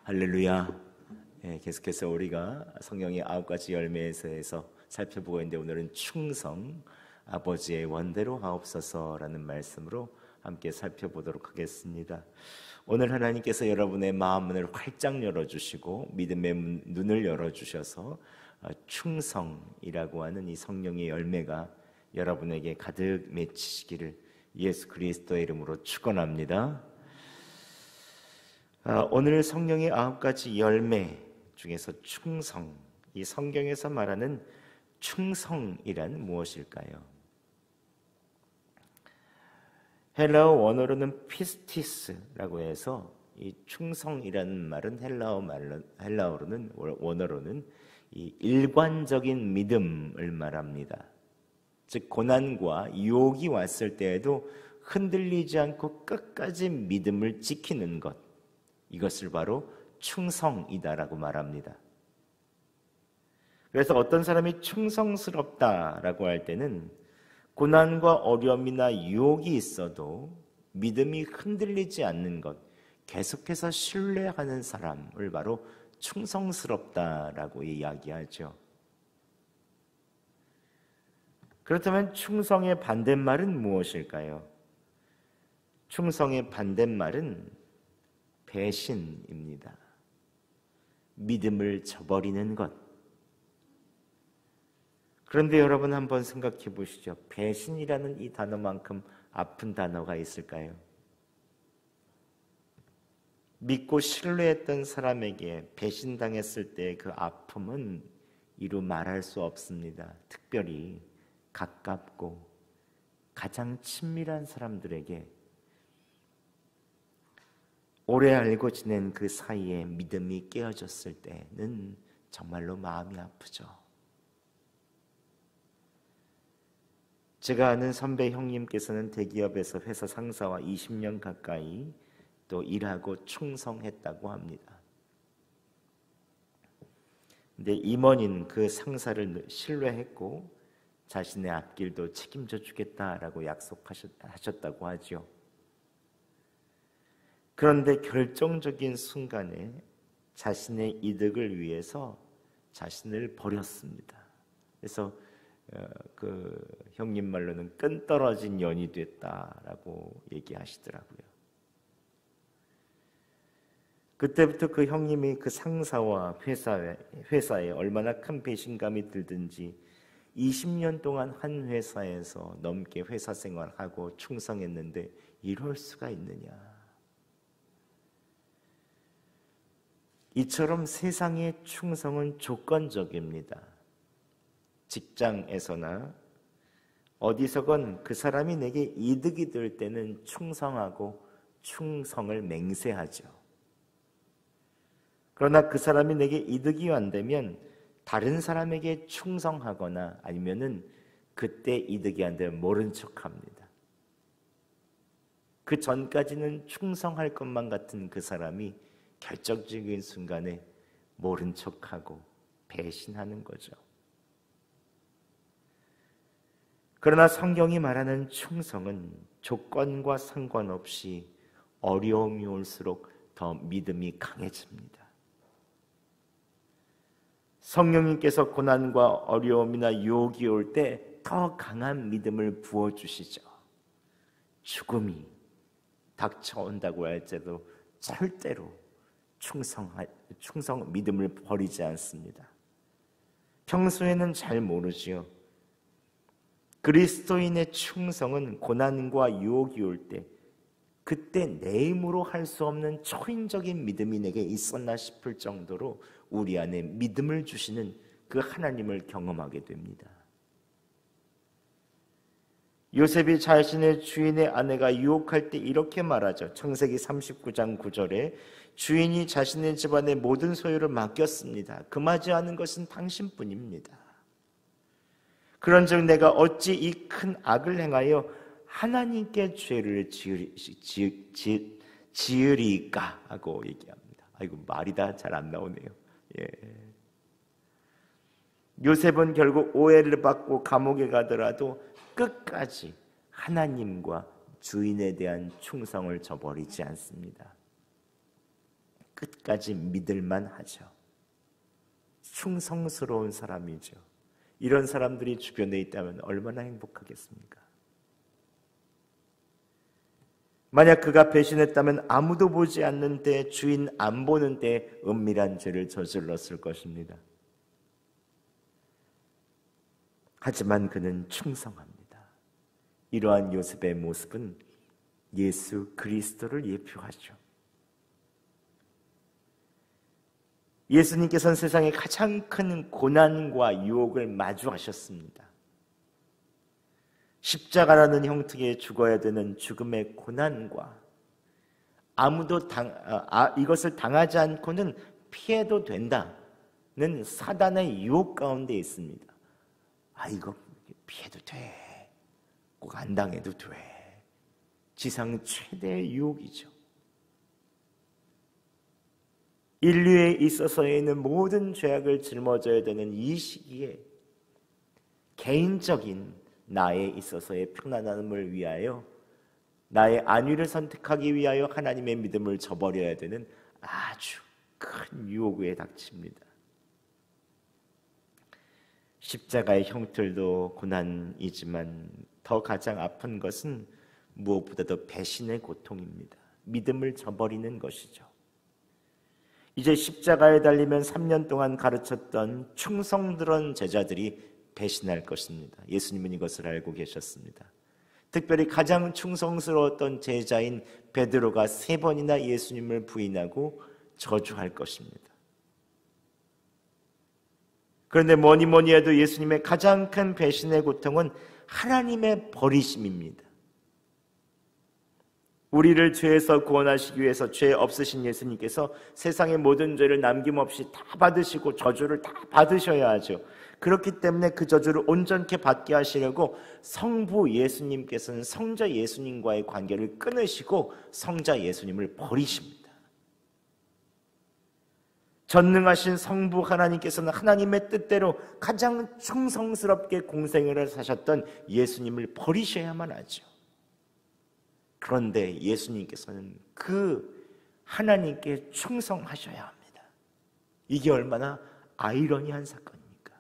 할렐루야. 계속해서 우리가 성경의 9가지 열매에서 살펴보고 있는데, 오늘은 충성, 아버지의 원대로 하옵소서라는 말씀으로 함께 살펴보도록 하겠습니다. 오늘 하나님께서 여러분의 마음문을 활짝 열어주시고 믿음의 눈을 열어주셔서 충성이라고 하는 이 성령의 열매가 여러분에게 가득 맺히시기를 예수 그리스도의 이름으로 축원합니다. 오늘 성령의 9가지 열매 중에서 충성, 이 성경에서 말하는 충성이란 무엇일까요? 헬라어 원어로는 피스티스라고 해서 이 충성이라는 말은 헬라어로는 원어로는 이 일관적인 믿음을 말합니다. 즉 고난과 유혹이 왔을 때에도 흔들리지 않고 끝까지 믿음을 지키는 것, 이것을 바로 충성이다라고 말합니다. 그래서 어떤 사람이 충성스럽다라고 할 때는 고난과 어려움이나 유혹이 있어도 믿음이 흔들리지 않는 것, 계속해서 신뢰하는 사람을 바로 충성스럽다라고 이야기하죠. 그렇다면 충성의 반대말은 무엇일까요? 충성의 반대말은 배신입니다. 믿음을 저버리는 것. 그런데 여러분 한번 생각해 보시죠. 배신이라는 이 단어만큼 아픈 단어가 있을까요? 믿고 신뢰했던 사람에게 배신당했을 때 그 아픔은 이루 말할 수 없습니다. 특별히 가깝고 가장 친밀한 사람들에게 오래 알고 지낸 그 사이에 믿음이 깨어졌을 때는 정말로 마음이 아프죠. 제가 아는 선배 형님께서는 대기업에서 회사 상사와 20년 가까이 또 일하고 충성했다고 합니다. 근데 임원인 그 상사를 신뢰했고 자신의 앞길도 책임져 주겠다라고 약속하셨다고 하죠. 그런데 결정적인 순간에 자신의 이득을 위해서 자신을 버렸습니다. 그래서 그 형님 말로는 끈 떨어진 연이 됐다라고 얘기하시더라고요. 그때부터 그 형님이 그 상사와 회사에 얼마나 큰 배신감이 들든지 20년 동안 한 회사에서 넘게 회사 생활하고 충성했는데 이럴 수가 있느냐. 이처럼 세상의 충성은 조건적입니다. 직장에서나 어디서건 그 사람이 내게 이득이 될 때는 충성하고 충성을 맹세하죠. 그러나 그 사람이 내게 이득이 안 되면 다른 사람에게 충성하거나 아니면은 그때 이득이 안 되면 모른 척합니다. 그 전까지는 충성할 것만 같은 그 사람이 결정적인 순간에 모른 척하고 배신하는 거죠. 그러나 성경이 말하는 충성은 조건과 상관없이 어려움이 올수록 더 믿음이 강해집니다. 성령님께서 고난과 어려움이나 유혹이 올 때 더 강한 믿음을 부어주시죠. 죽음이 닥쳐온다고 할지라도 절대로 믿음을 버리지 않습니다. 평소에는 잘 모르지요. 그리스도인의 충성은 고난과 유혹이 올 때 그때 내 힘으로 할 수 없는 초인적인 믿음이 내게 있었나 싶을 정도로 우리 안에 믿음을 주시는 그 하나님을 경험하게 됩니다. 요셉이 자신의 주인의 아내가 유혹할 때 이렇게 말하죠. 창세기 39장 9절에 주인이 자신의 집안의 모든 소유를 맡겼습니다. 금하지 않은 것은 당신뿐입니다. 그런즉 내가 어찌 이 큰 악을 행하여 하나님께 죄를 지으리까 하고 얘기합니다. 아이고 말이 다 잘 안 나오네요. 예. 요셉은 결국 오해를 받고 감옥에 가더라도 끝까지 하나님과 주인에 대한 충성을 저버리지 않습니다. 끝까지 믿을만 하죠. 충성스러운 사람이죠. 이런 사람들이 주변에 있다면 얼마나 행복하겠습니까? 만약 그가 배신했다면 아무도 보지 않는 때, 주인 안 보는 때 은밀한 죄를 저질렀을 것입니다. 하지만 그는 충성합니다. 이러한 요셉의 모습은 예수 그리스도를 예표하죠. 예수님께서는 세상의 가장 큰 고난과 유혹을 마주하셨습니다. 십자가라는 형태의 죽어야 되는 죽음의 고난과 아무도 이것을 당하지 않고는 피해도 된다는 사단의 유혹 가운데 있습니다. 이거 피해도 돼. 꼭 안 당해도 돼. 지상 최대의 유혹이죠. 인류에 있어서의 있는 모든 죄악을 짊어져야 되는 이 시기에 개인적인 나에 있어서의 편안함을 위하여, 나의 안위를 선택하기 위하여 하나님의 믿음을 저버려야 되는 아주 큰 유혹에 닥칩니다. 십자가의 형틀도 고난이지만 더 가장 아픈 것은 무엇보다도 배신의 고통입니다. 믿음을 저버리는 것이죠. 이제 십자가에 달리면 3년 동안 가르쳤던 충성스러운 제자들이 배신할 것입니다. 예수님은 이것을 알고 계셨습니다. 특별히 가장 충성스러웠던 제자인 베드로가 3번이나 예수님을 부인하고 저주할 것입니다. 그런데 뭐니 해도 예수님의 가장 큰 배신의 고통은 하나님의 버리심입니다. 우리를 죄에서 구원하시기 위해서 죄 없으신 예수님께서 세상의 모든 죄를 남김없이 다 받으시고 저주를 다 받으셔야 하죠. 그렇기 때문에 그 저주를 온전케 받게 하시려고 성부 예수님께서는 성자 예수님과의 관계를 끊으시고 성자 예수님을 버리십니다. 전능하신 성부 하나님께서는 하나님의 뜻대로 가장 충성스럽게 공생애를 사셨던 예수님을 버리셔야만 하죠. 그런데 예수님께서는 그 하나님께 충성하셔야 합니다. 이게 얼마나 아이러니한 사건입니까?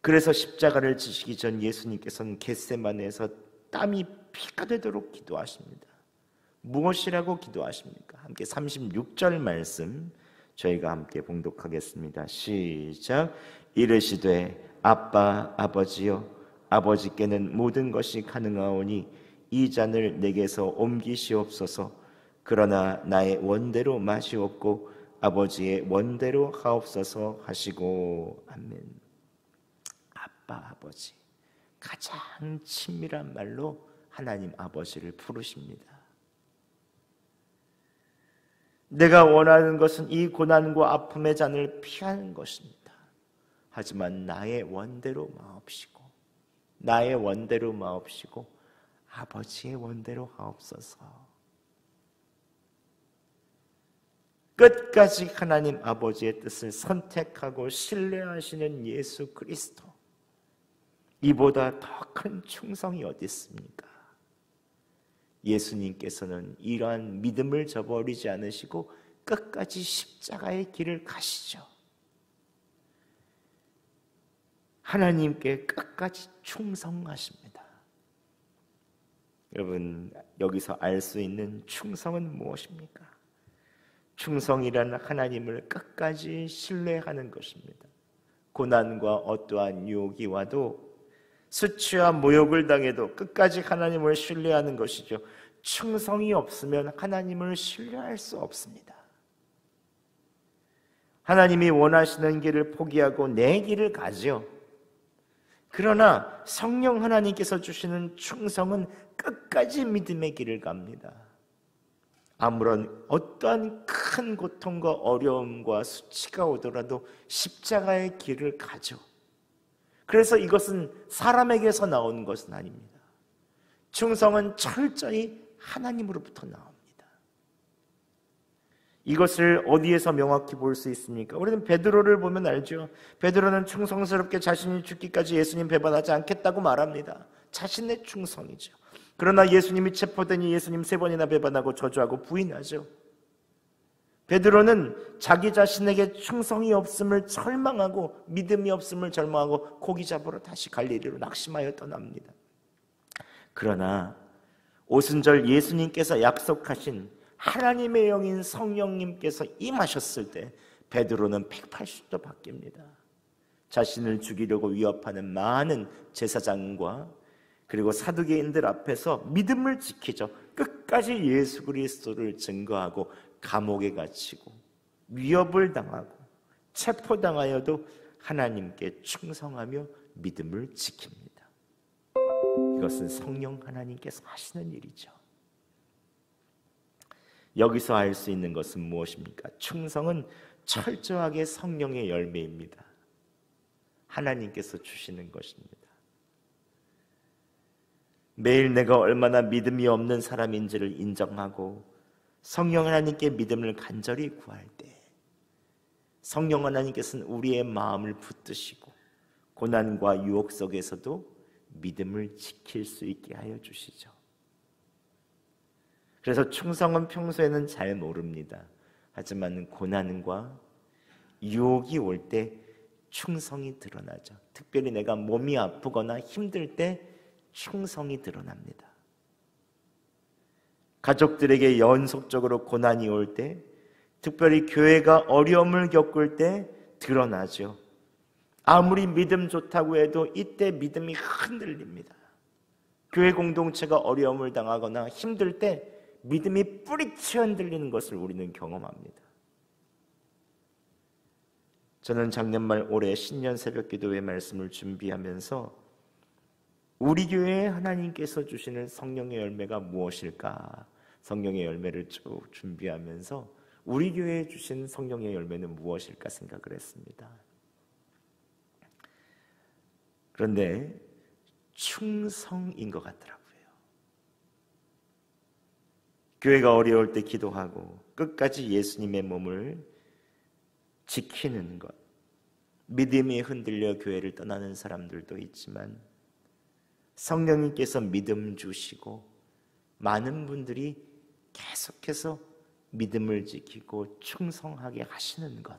그래서 십자가를 지시기 전 예수님께서는 겟세마네에서 땀이 피가 되도록 기도하십니다. 무엇이라고 기도하십니까? 함께 36절 말씀 저희가 함께 봉독하겠습니다. 시작. 이르시되 아빠 아버지여, 아버지께는 모든 것이 가능하오니 이 잔을 내게서 옮기시옵소서. 그러나 나의 원대로 마시옵고 아버지의 원대로 하옵소서 하시고. 아멘. 아빠 아버지, 가장 친밀한 말로 하나님 아버지를 부르십니다. 내가 원하는 것은 이 고난과 아픔의 잔을 피하는 것입니다. 하지만 나의 원대로 마옵시고, 나의 원대로 마옵시고 아버지의 원대로 하옵소서. 끝까지 하나님 아버지의 뜻을 선택하고 신뢰하시는 예수 그리스도, 이보다 더 큰 충성이 어디 있습니까? 예수님께서는 이러한 믿음을 저버리지 않으시고 끝까지 십자가의 길을 가시죠. 하나님께 끝까지 충성하십니다. 여러분, 여기서 알 수 있는 충성은 무엇입니까? 충성이란 하나님을 끝까지 신뢰하는 것입니다. 고난과 어떠한 유혹이 와도, 수치와 모욕을 당해도 끝까지 하나님을 신뢰하는 것이죠. 충성이 없으면 하나님을 신뢰할 수 없습니다. 하나님이 원하시는 길을 포기하고 내 길을 가죠. 그러나 성령 하나님께서 주시는 충성은 끝까지 믿음의 길을 갑니다. 아무런 어떠한 큰 고통과 어려움과 수치가 오더라도 십자가의 길을 가죠. 그래서 이것은 사람에게서 나오는 것은 아닙니다. 충성은 철저히 하나님으로부터 나옵니다. 이것을 어디에서 명확히 볼 수 있습니까? 우리는 베드로를 보면 알죠. 베드로는 충성스럽게 자신이 죽기까지 예수님 배반하지 않겠다고 말합니다. 자신의 충성이죠. 그러나 예수님이 체포되니 예수님 3번이나 배반하고 저주하고 부인하죠. 베드로는 자기 자신에게 충성이 없음을 절망하고 믿음이 없음을 절망하고 고기 잡으러 다시 갈릴리로 낙심하여 떠납니다. 그러나 오순절 예수님께서 약속하신 하나님의 영인 성령님께서 임하셨을 때 베드로는 180도 바뀝니다. 자신을 죽이려고 위협하는 많은 제사장과 그리고 사두개인들 앞에서 믿음을 지키죠. 끝까지 예수 그리스도를 증거하고 감옥에 갇히고 위협을 당하고 체포당하여도 하나님께 충성하며 믿음을 지킵니다. 이것은 성령 하나님께서 하시는 일이죠. 여기서 알 수 있는 것은 무엇입니까? 충성은 철저하게 성령의 열매입니다. 하나님께서 주시는 것입니다. 매일 내가 얼마나 믿음이 없는 사람인지를 인정하고 성령 하나님께 믿음을 간절히 구할 때 성령 하나님께서는 우리의 마음을 붙드시고 고난과 유혹 속에서도 믿음을 지킬 수 있게 하여 주시죠. 그래서 충성은 평소에는 잘 모릅니다. 하지만 고난과 유혹이 올 때 충성이 드러나죠. 특별히 내가 몸이 아프거나 힘들 때 충성이 드러납니다. 가족들에게 연속적으로 고난이 올 때, 특별히 교회가 어려움을 겪을 때 드러나죠. 아무리 믿음 좋다고 해도 이때 믿음이 흔들립니다. 교회 공동체가 어려움을 당하거나 힘들 때 믿음이 뿌리쳐 흔들리는 것을 우리는 경험합니다. 저는 작년 말 올해 신년 새벽기도회 말씀을 준비하면서 우리 교회에 하나님께서 주시는 성령의 열매가 무엇일까? 성령의 열매를 쭉 준비하면서 우리 교회에 주신 성령의 열매는 무엇일까 생각을 했습니다. 그런데 충성인 것 같더라고요. 교회가 어려울 때 기도하고 끝까지 예수님의 몸을 지키는 것, 믿음이 흔들려 교회를 떠나는 사람들도 있지만 성령님께서 믿음 주시고 많은 분들이 계속해서 믿음을 지키고 충성하게 하시는 것,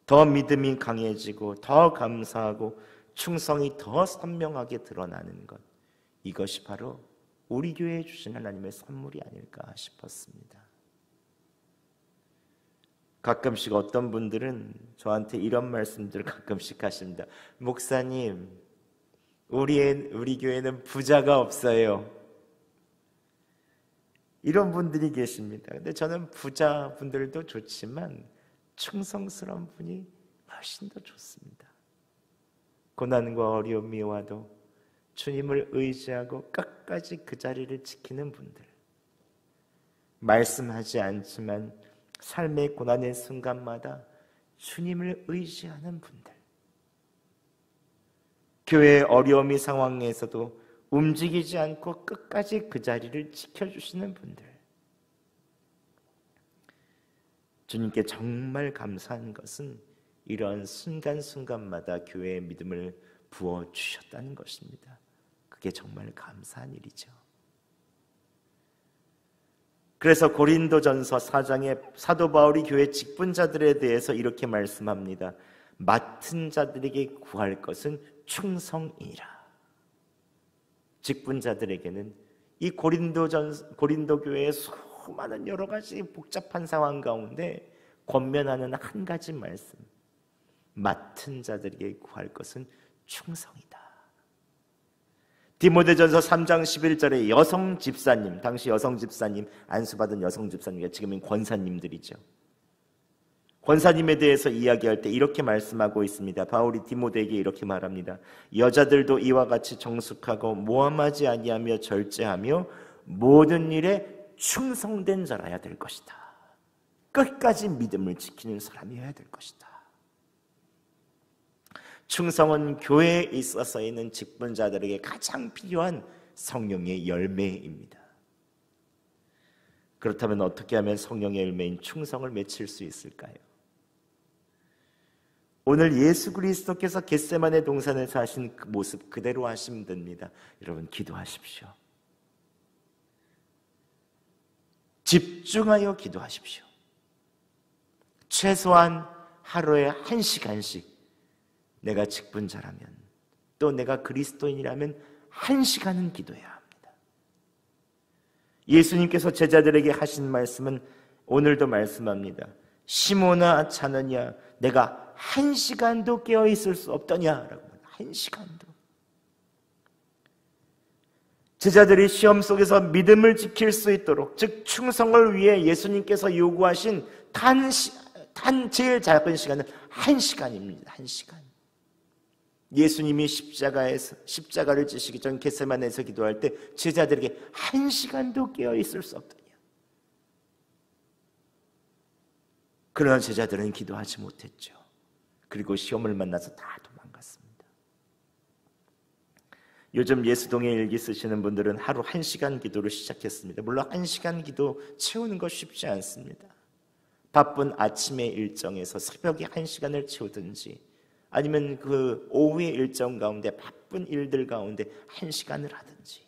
더 믿음이 강해지고 더 감사하고 충성이 더 선명하게 드러나는 것, 이것이 바로 우리 교회에 주신 하나님의 선물이 아닐까 싶었습니다. 가끔씩 어떤 분들은 저한테 이런 말씀들을 가끔씩 하십니다. 목사님, 우리 교회는 부자가 없어요. 이런 분들이 계십니다. 근데 저는 부자분들도 좋지만 충성스러운 분이 훨씬 더 좋습니다. 고난과 어려움이 와도 주님을 의지하고 끝까지 그 자리를 지키는 분들, 말씀하지 않지만 삶의 고난의 순간마다 주님을 의지하는 분들, 교회의 어려움이 상황에서도 움직이지 않고 끝까지 그 자리를 지켜주시는 분들, 주님께 정말 감사한 것은 이러한 순간순간마다 교회의 믿음을 부어주셨다는 것입니다. 그게 정말 감사한 일이죠. 그래서 고린도전서 4장에 사도 바울이 교회 직분자들에 대해서 이렇게 말씀합니다. 맡은 자들에게 구할 것은 충성이라. 직분자들에게는 이 고린도 교회의 수많은 여러 가지 복잡한 상황 가운데 권면하는 한 가지 말씀, 맡은 자들에게 구할 것은 충성이다. 디모데전서 3장 11절에 여성 집사님, 당시 여성 집사님, 안수받은 여성 집사님이 지금은 권사님들이죠. 권사님에 대해서 이야기할 때 이렇게 말씀하고 있습니다. 바울이 디모데에게 이렇게 말합니다. 여자들도 이와 같이 정숙하고 모함하지 아니하며 절제하며 모든 일에 충성된 자라야 될 것이다. 끝까지 믿음을 지키는 사람이어야 될 것이다. 충성은 교회에 있어서 있는 직분자들에게 가장 필요한 성령의 열매입니다. 그렇다면 어떻게 하면 성령의 열매인 충성을 맺힐 수 있을까요? 오늘 예수 그리스도께서 겟세마네 동산에서 하신 그 모습 그대로 하시면 됩니다. 여러분 기도하십시오. 집중하여 기도하십시오. 최소한 하루에 1시간씩 내가 직분자라면 또 내가 그리스도인이라면 1시간은 기도해야 합니다. 예수님께서 제자들에게 하신 말씀은 오늘도 말씀합니다. 시몬아 자느냐 내가 1시간도 깨어있을 수 없더냐라고 합니다. 1시간도. 제자들이 시험 속에서 믿음을 지킬 수 있도록 즉 충성을 위해 예수님께서 요구하신 단 제일 작은 시간은 1시간입니다. 1시간. 예수님이 십자가를 지시기 전 겟세마네에서 기도할 때 제자들에게 1시간도 깨어있을 수 없더냐. 그러나 제자들은 기도하지 못했죠. 그리고 시험을 만나서 다 도망갔습니다. 요즘 예수동의 일기 쓰시는 분들은 하루 1시간 기도를 시작했습니다. 물론 1시간 기도 채우는 거 쉽지 않습니다. 바쁜 아침의 일정에서 새벽에 1시간을 채우든지 아니면 그 오후의 일정 가운데 바쁜 일들 가운데 1시간을 하든지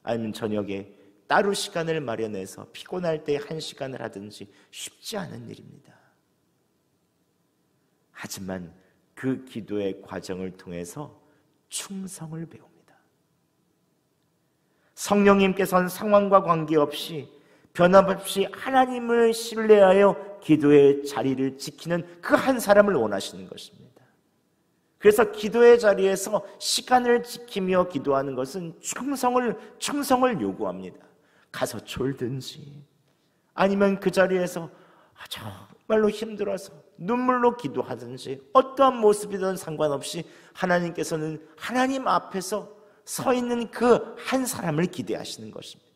아니면 저녁에 따로 시간을 마련해서 피곤할 때 1시간을 하든지 쉽지 않은 일입니다. 하지만 그 기도의 과정을 통해서 충성을 배웁니다. 성령님께서는 상황과 관계없이 변함없이 하나님을 신뢰하여 기도의 자리를 지키는 그 한 사람을 원하시는 것입니다. 그래서 기도의 자리에서 시간을 지키며 기도하는 것은 충성을 요구합니다. 가서 졸든지 아니면 그 자리에서 정말로 힘들어서 눈물로 기도하든지 어떠한 모습이든 상관없이 하나님께서는 하나님 앞에서 서 있는 그 한 사람을 기대하시는 것입니다.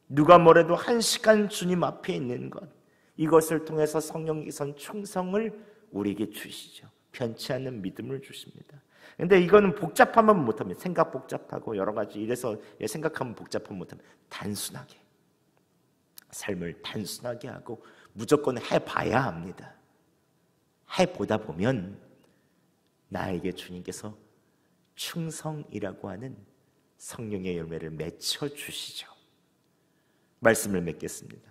누가 뭐래도 1시간 주님 앞에 있는 것, 이것을 통해서 성령께서는 충성을 우리에게 주시죠. 변치 않는 믿음을 주십니다. 근데 이거는 복잡하면 못합니다. 생각 복잡하고 여러 가지 이래서 생각하면 복잡하면 못합니다. 단순하게 삶을 단순하게 하고 무조건 해봐야 합니다. 해보다 보면 나에게 주님께서 충성이라고 하는 성령의 열매를 맺혀 주시죠. 말씀을 맺겠습니다.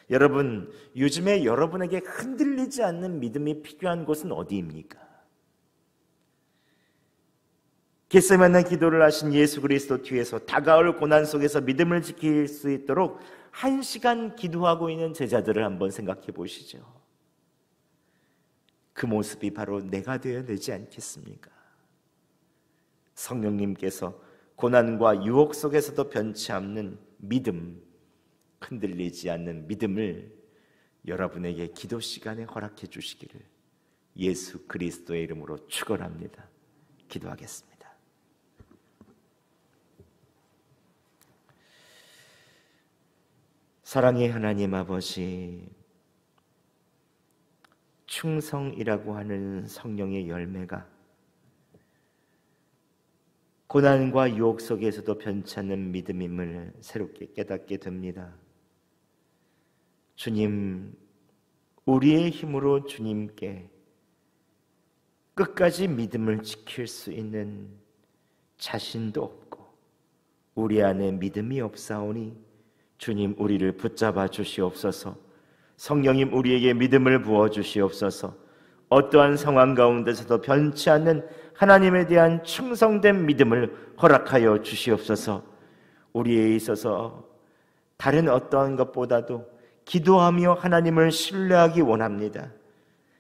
여러분, 요즘에 여러분에게 흔들리지 않는 믿음이 필요한 곳은 어디입니까? 겟세마네 기도를 하신 예수 그리스도 뒤에서 다가올 고난 속에서 믿음을 지킬 수 있도록 1시간 기도하고 있는 제자들을 한번 생각해 보시죠. 그 모습이 바로 내가 되어야 되지 않겠습니까? 성령님께서 고난과 유혹 속에서도 변치 않는 믿음, 흔들리지 않는 믿음을 여러분에게 기도 시간에 허락해 주시기를 예수 그리스도의 이름으로 축원합니다. 기도하겠습니다. 사랑의 하나님 아버지, 충성이라고 하는 성령의 열매가 고난과 유혹 속에서도 변치 않는 믿음임을 새롭게 깨닫게 됩니다. 주님, 우리의 힘으로 주님께 끝까지 믿음을 지킬 수 있는 자신도 없고 우리 안에 믿음이 없사오니 주님, 우리를 붙잡아 주시옵소서. 성령님, 우리에게 믿음을 부어 주시옵소서. 어떠한 상황 가운데서도 변치 않는 하나님에 대한 충성된 믿음을 허락하여 주시옵소서. 우리에 있어서 다른 어떠한 것보다도 기도하며 하나님을 신뢰하기 원합니다.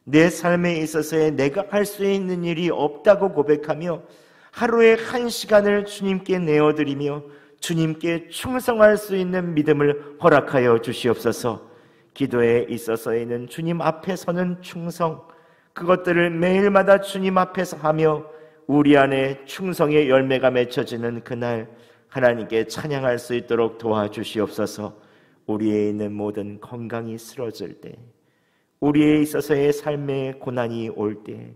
내 삶에 있어서의 내가 할 수 있는 일이 없다고 고백하며 하루에 1시간을 주님께 내어드리며 주님께 충성할 수 있는 믿음을 허락하여 주시옵소서. 기도에 있어서에는 주님 앞에 서는 충성, 그것들을 매일마다 주님 앞에서 하며 우리 안에 충성의 열매가 맺혀지는 그날 하나님께 찬양할 수 있도록 도와주시옵소서. 우리에 있는 모든 건강이 쓰러질 때, 우리에 있어서의 삶의 고난이 올 때,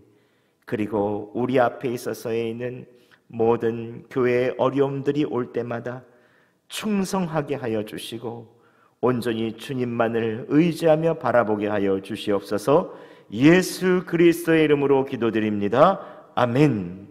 그리고 우리 앞에 있어서에 있는 모든 교회의 어려움들이 올 때마다 충성하게 하여 주시고 온전히 주님만을 의지하며 바라보게 하여 주시옵소서. 예수 그리스도의 이름으로 기도드립니다. 아멘.